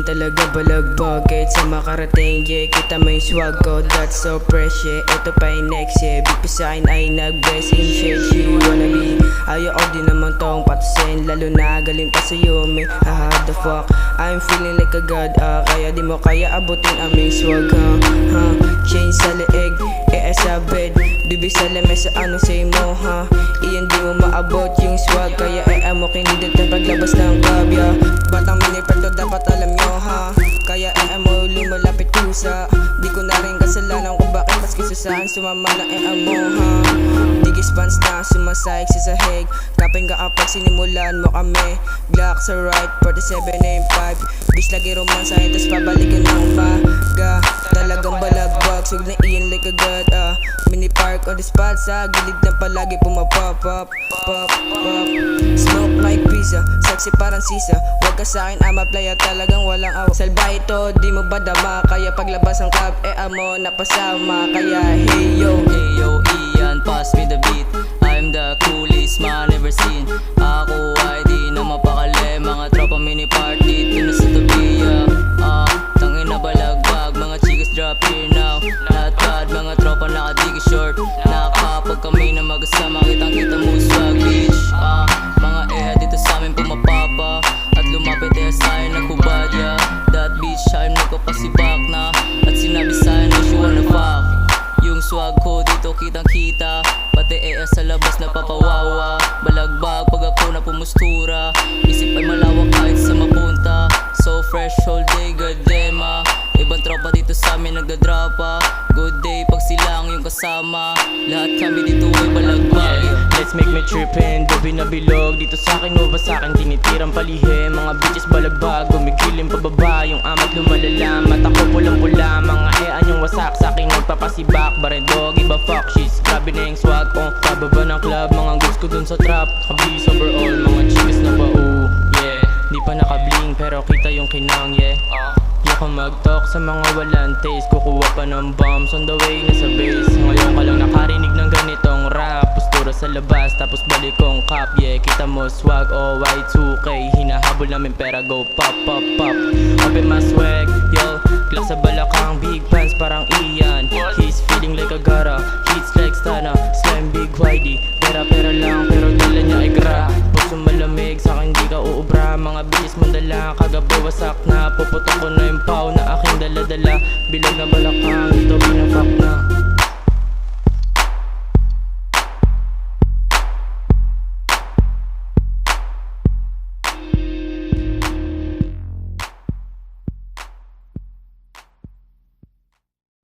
Iyan talaga balagbag kahit sa makarating, yeah. Kita mo yung swag ko, that's so fresh, yeah. Ito pa yung next, yeah. Big pa sa'kin ay nag-best in shade. She wanna be, ayaw ko din naman tong patusin. Lalo na galing pa sa'yo, me. The fuck, I'm feeling like a god, kaya di mo kaya abutin aming swag, Change sa leeg, sa bed, bibig sa lamesa, anong say mo, Iyan di mo maabot yung swag, kaya mo kinidit na paglabas ng club, yeah. Batang miniperto dapat alam nyo, kaya mo lumalapit kusa. Di ko na rin kasalanan kung bakit maski sa saan sumama na mo, Digis pants na sumasayag sa sahig, kapin ka kapag sinimulan mo kami. Glock sa right, 47 aim 5, bis lagi romansahin tas pabalikin ng umaga. Talagang balagbag, sug na iyan like a god, Mini park on the spot, sa gilid na palagi pumapop, pop, pop, pop. Smoke like pizza, sexy parang sisa. Huwag ka sa'kin ama playa, talagang walang awa. Salba ito, di mo ba dama, kaya paglabas ng club, mo napasama. Kaya hey yo, Ian, pass me the beat. I'm the coolest man ever seen. Ako ay di na mapakali, mga tropa mini party dito na sa tabiya. Tangin na balagbag, mga chicas drop here now. Lahat mga tropa nakadigi short. Nakakapag kami na magkasama, kitang kita mo swag bitch. Mga dito sa amin pumapapa, at lumapit sa'yo naghubad, yeah. That bitch I'm nagpapasibak na, at sinabi sa'yo na she wanna fuck. Yung swag ko dito kitang kita, pati sa labas na papawawa. Balagbag pag ako na pumustura, isip ay malawak kahit sa mapunta. So fresh all day, goddamn, ibang tropa dito sa amin nagdadrapa. Good day pag silang yung kasama, lahat kami dito ay balagbag, Let's make me trippin', gabi na bilog. Dito sa'kin mo ba sa'kin tinitirang palihim. Mga bitches balagbag, gumigiling pababa. Yung amat lumalala, mata ko pulang-pula. Mga yung wasak sa'kin nagpapasibak. Barendo, give a fuck, she's grabe na yung swag, Pababa ng club, mga goods ko dun sa trap. Nakabis overall, mga chicas na ba, yeah. Di pa nakabling, pero kita yung kinang, yeah. Di ako mag-talk sa mga walang taste. Kukuha pa ng bombs on the way na sa base. Ngayon ka lang nakarinig ng ganitong rap. Postura sa labas, tapos balik kong cup, yeah. Kita mo swag, Y2K. Hinahabol namin pera, go pop, pop, pop. Open my swag, yo. Glock sa balakang, big pants parang Ian. He's feeling like a gara, hits like Stana. Slime big whitey, pera lang pero dala niya ay gra. Puso malamig, sa'kin di ka uubra. Mga bilis mandala, kagabi wasak na. Puputok ko na yung pau na aking dala-dala. Bilog na